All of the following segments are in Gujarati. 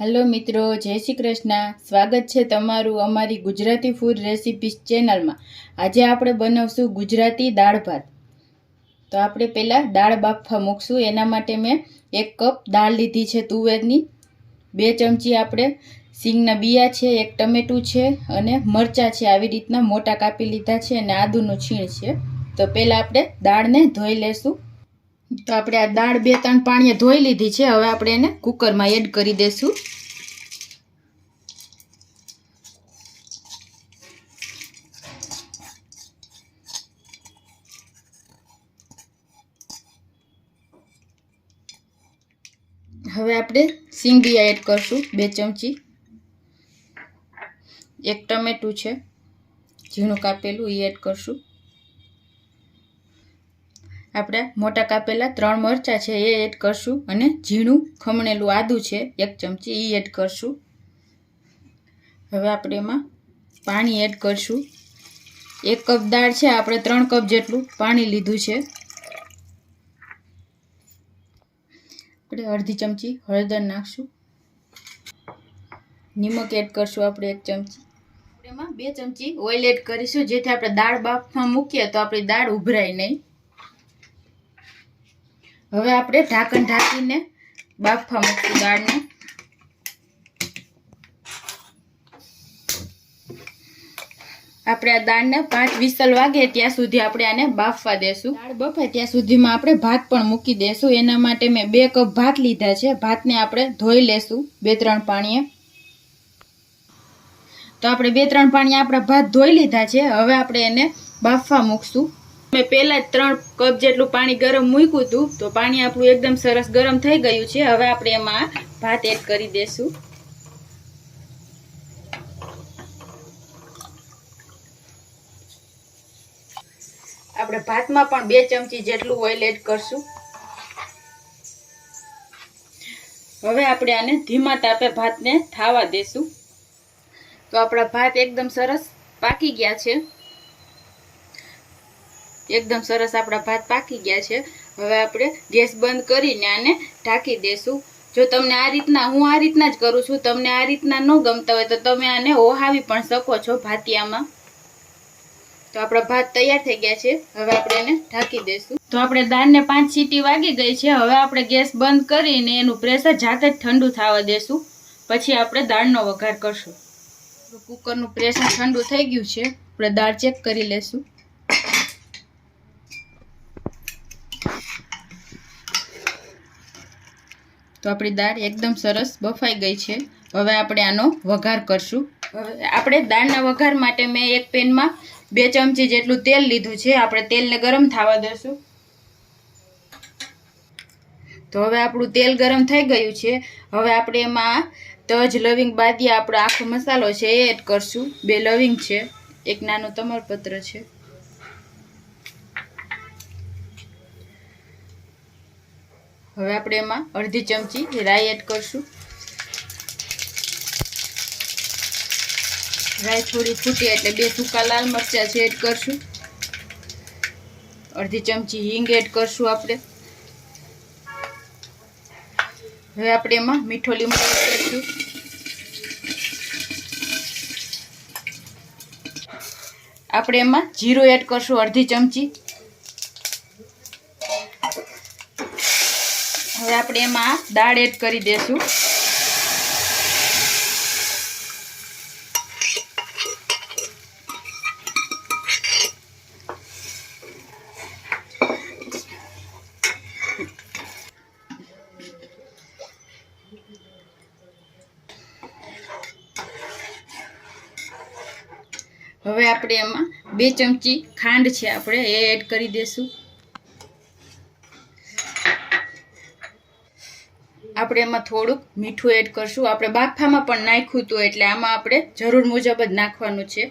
હેલો મિત્રો, જય શ્રી કૃષ્ણ. સ્વાગત છે તમારું અમારી ગુજરાતી ફૂડ રેસિપીસ ચેનલમાં. આજે આપણે બનાવશું ગુજરાતી દાળ ભાત. તો આપણે પહેલાં દાળ બાફવા મૂકશું. એના માટે મેં 1 કપ દાળ લીધી છે તુવેરની, 2 ચમચી આપણે સિંગના બિયા છે, 1 ટમેટું છે અને મરચાં છે આવી રીતના મોટા કાપી લીધા છે અને આદુનું છીણ છે. તો પહેલાં આપણે દાળને ધોઈ લેશું. તો આપણે આ દાળ 2-3 પાણીએ ધોઈ લીધી છે. હવે આપણે એને કુકરમાં એડ કરી દઈશું. હવે આપણે સિંગ બિયા એડ કરશું 2 ચમચી, 1 ટમેટું છે ઝીણું કાપેલું એ એડ કરશું. આપણે મોટા કાપેલા 3 મરચાં છે એ એડ કરશું અને ઝીણું ખમણેલું આદું છે 1 ચમચી એ એડ કરશું. હવે આપણે એમાં પાણી એડ કરશું. 1 કપ દાળ છે, આપણે 3 કપ જેટલું પાણી લીધું છે. આપણે અડધી ચમચી હળદર નાખશું. નિમક એડ કરશું આપણે 1 ચમચી. એમાં 2 ચમચી ઓઇલ એડ કરીશું જેથી આપણે દાળ બાફવા મૂકીએ તો આપણી દાળ ઉભરાય નહીં. હવે આપણે ઢાંકણ ઢાંકીને બાફવા મૂકશું દાળને. આપણે આ દાળને 5 વિસલ વાગે ત્યાં સુધી આપણે આને બાફવા દેશું. દાળ બફાય ત્યાં સુધીમાં આપણે ભાત પણ મૂકી દેશું. એના માટે મેં 2 કપ ભાત લીધા છે. ભાતને આપણે ધોઈ લેશું 2-3 પાણીએ. તો આપણે 2-3 પાણીએ આપણા ભાત ધોઈ લીધા છે. હવે આપણે એને બાફવા મૂકશું. મેં પહેલાં જ 3 કપ જેટલું પાણી ગરમ મૂક્યું હતું, તો પાણી આપણું એકદમ સરસ ગરમ થઈ ગયું છે. હવે આપણે એમાં ભાત એડ કરી દઈશું. આપણે ભાતમાં પણ 2 ચમચી જેટલું ઓઇલ એડ કરશું. હવે આપણે આને ધીમા તાપે ભાતને થાવા દેશું. તો આપણા ભાત એકદમ સરસ પાકી ગયા છે. એકદમ સરસ આપણા ભાત પાકી ગયા છે. હવે આપણે ગેસ બંધ કરીને આને ઢાંકી દેશું. જો તમને આ રીતના, હું આ રીતના જ કરું છું, તમને આ રીતના ન ગમતા હોય તો તમે આને ઓહાવી પણ શકો છો ભાતિયામાં. તો આપણા ભાત તૈયાર થઈ ગયા છે. હવે આપણે એને ઢાંકી દઈશું. તો આપણે દાળને 5 સીટી વાગી ગઈ છે. હવે આપણે ગેસ બંધ કરીને એનું પ્રેશર જાતે જ ઠંડુ થવા દેશું. પછી આપણે દાળનો વઘાર કરશું. કુકરનું પ્રેશર ઠંડુ થઈ ગયું છે. આપણે દાળ ચેક કરી લેશું. તો આપણી દાળ એકદમ સરસ બફાઈ ગઈ છે. હવે આપણે આનો વઘાર કરશું. હવે આપણે દાળના વઘાર માટે મેં એક પેનમાં 2 ચમચી જેટલું તેલ લીધું છે. આપણે તેલને ગરમ થવા દઈશું. તો હવે આપણું તેલ ગરમ થઈ ગયું છે. હવે આપણે એમાં તજ, લવિંગ, બાદિયા આપણો આખો મસાલો છે એ એડ કરશું. 2 લવિંગ છે, 1 નાનું તમાલપત્ર છે. હવે આપણે એમાં અડધી ચમચી રાઈ એડ કરશું. રાઈ થોડી ફૂટી એટલે 2 સૂકા લાલ મરચાં છે એડ કરશું. અડધી ચમચી હિંગ એડ કરશું આપણે. હવે આપણે એમાં મીઠો લીમડો એડ કરશું. આપણે એમાં જીરું એડ કરશું અડધી ચમચી. હવે આપણે એમાં દાળ એડ કરી દઈશું. હવે આપણે એમાં 2 ચમચી ખાંડ છે આપણે એ એડ કરી દઈશું. આપણે એમાં થોડુંક મીઠું એડ કરશું. આપણે બાફામાં પણ નાખ્યું હતું એટલે આમાં આપણે જરૂર મુજબ જ નાખવાનું છે.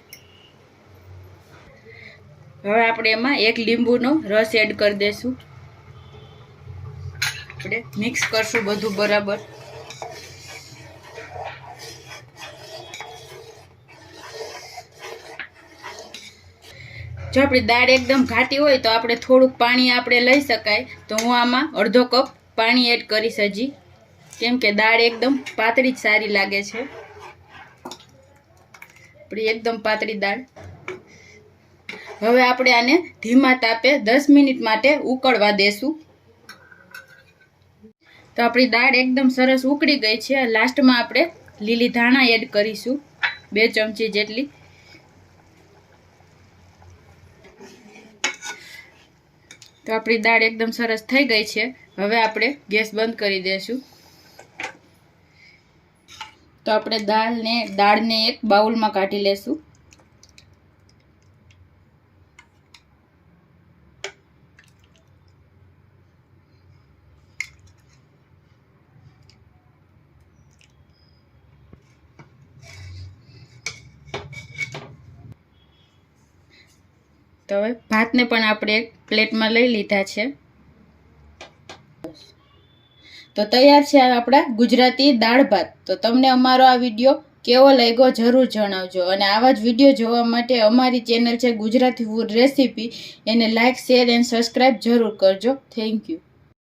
હવે આપણે એમાં 1 લીંબુનો રસ એડ કરી દઈશું. આપણે મિક્સ કરશું બધું બરાબર. જો આપણી દાળ એકદમ ઘાટી હોય તો આપણે થોડુંક પાણી આપણે લઈ શકાય. તો હું આમાં અડધો કપ પાણી એડ કરીશ હજી. કેમ કે દાળ એકદમ પાતળી જ સારી લાગે છે. આપણી એકદમ પાતળી દાળ. હવે આપણે આને ધીમા તાપે 10 મિનિટ માટે ઉકળવા દેશું. તો આપણી દાળ એકદમ સરસ ઉકળી ગઈ છે. લાસ્ટમાં આપણે લીલી ધાણા એડ કરીશું, 2 ચમચી જેટલી. તો આપણી દાળ એકદમ સરસ થઈ ગઈ છે. હવે આપણે ગેસ બંધ કરી દઈશું. તો આપણે દાળને એક બાઉલમાં કાઢી લેશું. તો હવે ભાતને પણ આપણે એક પ્લેટમાં લઈ લીધા છે. તો તૈયાર છે આપણા ગુજરાતી દાળ ભાત. તો તમને અમારો આ વિડીયો કેવો લાગ્યો જરૂર જણાવજો. અને આવા જ વિડીયો જોવા માટે અમારી ચેનલ છે ગુજરાતી ફૂડ રેસીપી, એને લાઇક, શેર એન્ડ સબસ્ક્રાઈબ જરૂર કરજો. Thank you.